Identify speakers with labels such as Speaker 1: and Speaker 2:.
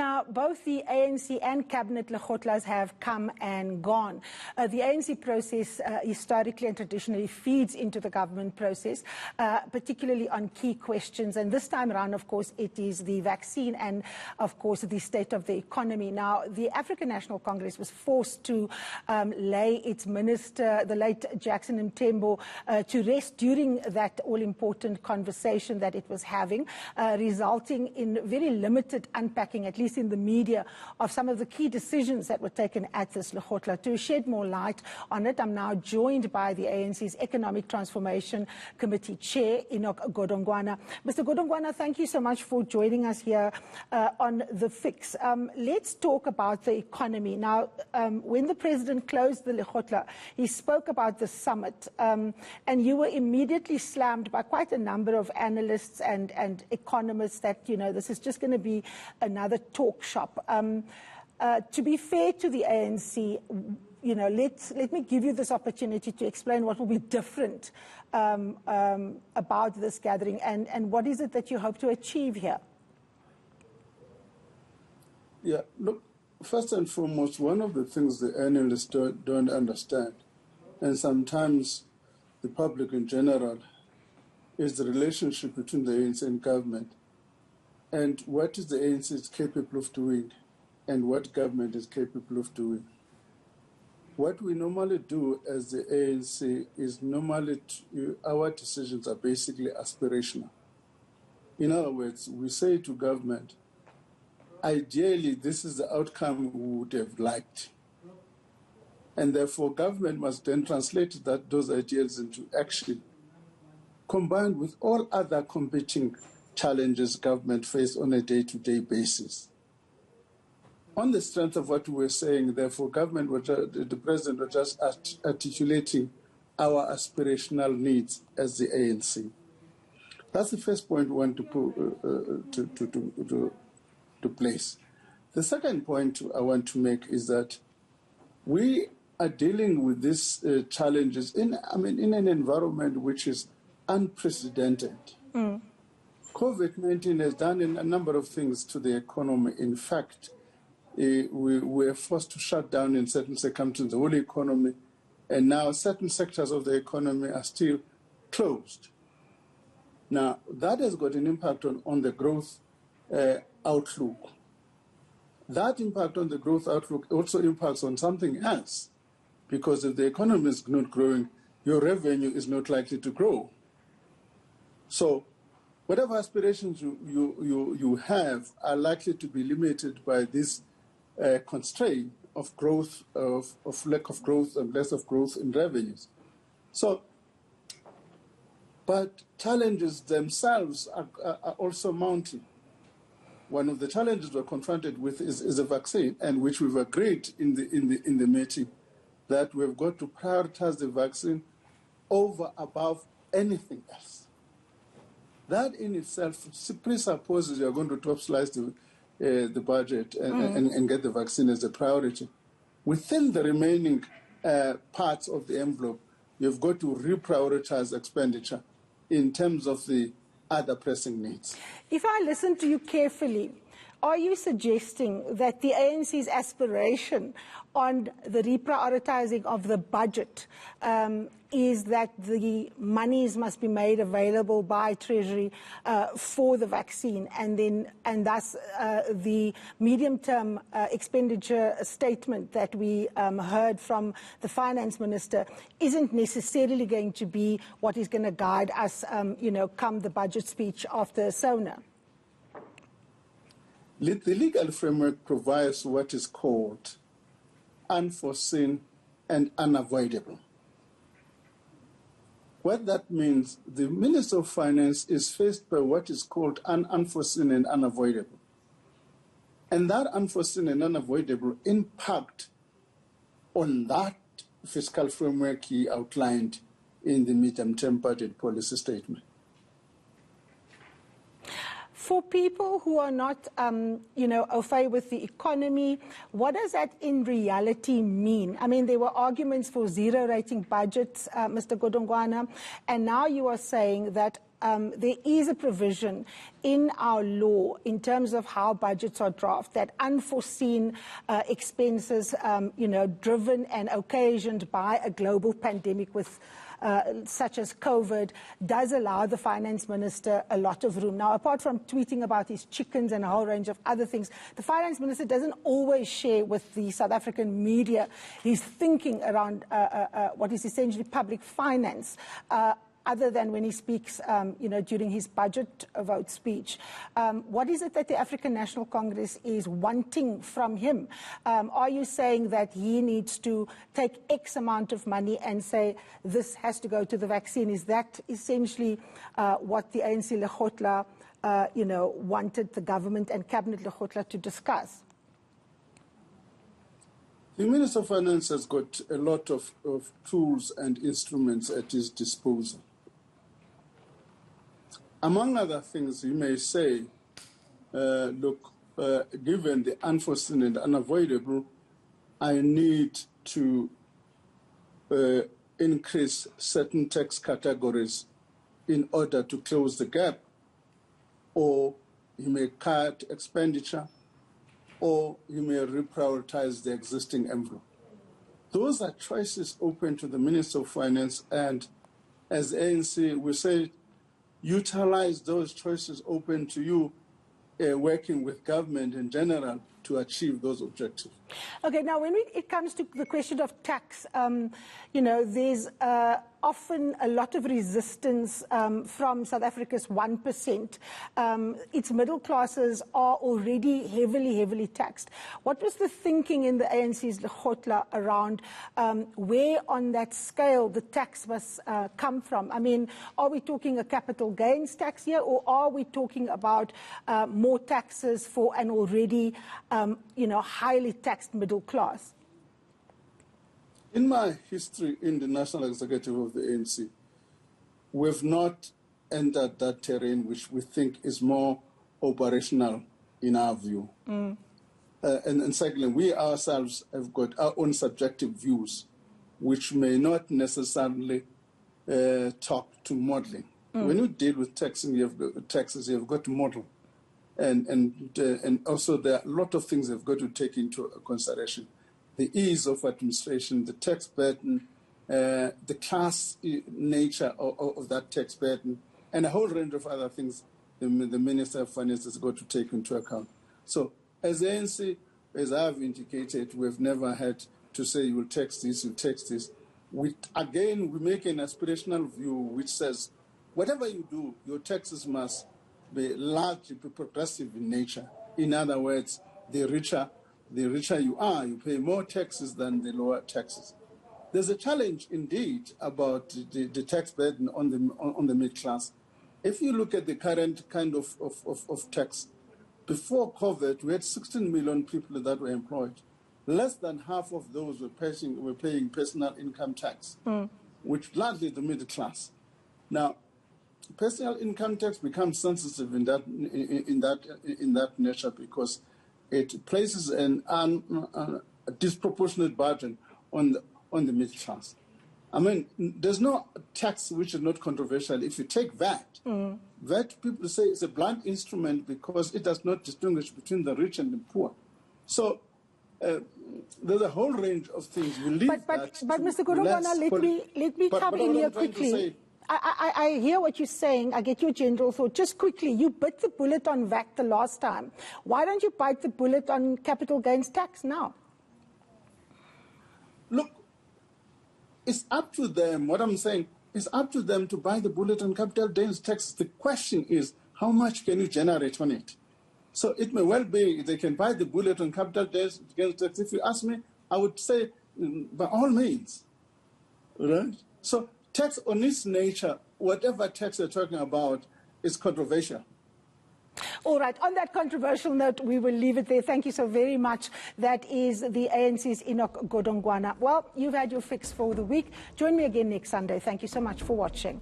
Speaker 1: Now, both the ANC and Cabinet Lekgotlas have come and gone. The ANC process historically and traditionally feeds into the government process, particularly on key questions. And this time around, of course, it is the vaccine and, of course, the state of the economy. Now, the African National Congress was forced to lay its minister, the late Jackson Mthembu, to rest during that all-important conversation that it was having, resulting in very limited unpacking, at least in the media, of some of the key decisions that were taken at this Lekgotla. To shed more light on it, I'm now joined by the ANC's Economic Transformation Committee Chair, Enoch Godongwana. Mr. Godongwana, thank you so much for joining us here on The Fix. Let's talk about the economy. Now, when the President closed the Lekgotla, he spoke about the summit, and you were immediately slammed by quite a number of analysts and economists that, you know, this is just going to be another talk shop. To be fair to the ANC, you know, let me give you this opportunity to explain what will be different about this gathering and what is it that you hope to achieve here?
Speaker 2: Yeah, look, first and foremost, one of the things the analysts don't understand, and sometimes the public in general, is the relationship between the ANC and government, and what is the ANC is capable of doing, and what government is capable of doing. What we normally do as the ANC is normally, our decisions are basically aspirational. In other words, we say to government, ideally, this is the outcome we would have liked. And therefore, government must then translate those ideas into action, combined with all other competing challenges government face on a day-to-day basis. On the strength of what we were saying, therefore, the President was just articulating our aspirational needs as the ANC. That's the first point we want to put to place. The second point I want to make is that we are dealing with these challenges in an environment which is unprecedented. COVID-19 has done a number of things to the economy. In fact, we were forced to shut down in certain circumstances the whole economy, and now certain sectors of the economy are still closed. Now, that has got an impact on the growth outlook. That impact on the growth outlook also impacts on something else, because if the economy is not growing, your revenue is not likely to grow. So whatever aspirations you have are likely to be limited by this constraint of growth, of lack of growth and less of growth in revenues. So, but challenges themselves are also mounting. One of the challenges we're confronted with is a vaccine, and which we've agreed in the meeting that we've got to prioritize the vaccine above anything else. That in itself presupposes you're going to top slice the budget and get the vaccine as a priority. Within the remaining parts of the envelope, you've got to reprioritize expenditure in terms of the other pressing needs.
Speaker 1: If I listen to you carefully, are you suggesting that the ANC's aspiration on the reprioritizing of the budget is that the monies must be made available by Treasury for the vaccine, and thus the medium-term expenditure statement that we heard from the Finance Minister isn't necessarily going to be what is going to guide us, come the budget speech after SONA?
Speaker 2: The legal framework provides what is called unforeseen and unavoidable. What that means, the Minister of Finance is faced by what is called unforeseen and unavoidable. And that unforeseen and unavoidable impact on that fiscal framework he outlined in the medium-term budget policy statement.
Speaker 1: For people who are not, au fait with the economy, what does that in reality mean? I mean, there were arguments for zero rating budgets, Mr. Godongwana, and now you are saying that there is a provision in our law in terms of how budgets are drafted that unforeseen expenses, driven and occasioned by a global pandemic with such as COVID, does allow the finance minister a lot of room. Now, apart from tweeting about his chickens and a whole range of other things, the finance minister doesn't always share with the South African media his thinking around what is essentially public finance, other than when he speaks, during his budget vote speech. What is it that the African National Congress is wanting from him? Are you saying that he needs to take X amount of money and say this has to go to the vaccine? Is that essentially what the ANC Lekgotla, wanted the government and Cabinet Lekgotla to discuss?
Speaker 2: The Minister of Finance has got a lot of tools and instruments at his disposal. Among other things, you may say, given the unforeseen and unavoidable, I need to increase certain tax categories in order to close the gap, or you may cut expenditure, or you may reprioritize the existing envelope. Those are choices open to the Minister of Finance, and as ANC, we say, utilize those choices open to you, working with government in general to achieve those objectives. Okay,
Speaker 1: now when it comes to the question of tax, there's often a lot of resistance from South Africa's 1%. Its middle classes are already heavily taxed. What was the thinking in the ANC's Lekgotla around where on that scale the tax must come from? I mean, are we talking a capital gains tax here, or are we talking about more taxes for an already highly taxed middle class?
Speaker 2: In my history in the National Executive of the ANC, we've not entered that terrain which we think is more operational in our view. And secondly, we ourselves have got our own subjective views which may not necessarily talk to modeling. When you deal with taxes, you've got to model. And also there are a lot of things you've got to take into consideration. The ease of administration, the tax burden, the class nature of that tax burden, and a whole range of other things the Minister of Finance has got to take into account. So as ANC, as I've indicated, we've never had to say you will tax this, you tax this. We make an aspirational view which says whatever you do, your taxes must be largely progressive in nature. In other words, the richer you are, you pay more taxes than the lower taxes. There's a challenge indeed about the tax burden on the middle class. If you look at the current kind of tax, before COVID, we had 16 million people that were employed. Less than half of those were paying personal income tax, which largely the middle class. Now, personal income tax becomes sensitive in that nature because it places a disproportionate burden on the middle class. I mean, there's no tax which is not controversial. If you take VAT, VAT people say is a blunt instrument because it does not distinguish between the rich and the poor. So there's a whole range of things.
Speaker 1: But Mr. Godongwana, let me come in here quickly. I hear what you're saying. I get your general thought. Just quickly, you bit the bullet on VAT the last time. Why don't you bite the bullet on capital gains tax now?
Speaker 2: Look, it's up to them. What I'm saying is up to them to bite the bullet on capital gains tax. The question is, how much can you generate on it? So it may well be they can bite the bullet on capital gains tax. If you ask me, I would say by all means, right? So tax on its nature, whatever tax you're talking about, is controversial.
Speaker 1: All right, on that controversial note, we will leave it there. Thank you so very much. That is the ANC's Enoch Godongwana. Well, you've had your fix for the week. Join me again next Sunday. Thank you so much for watching.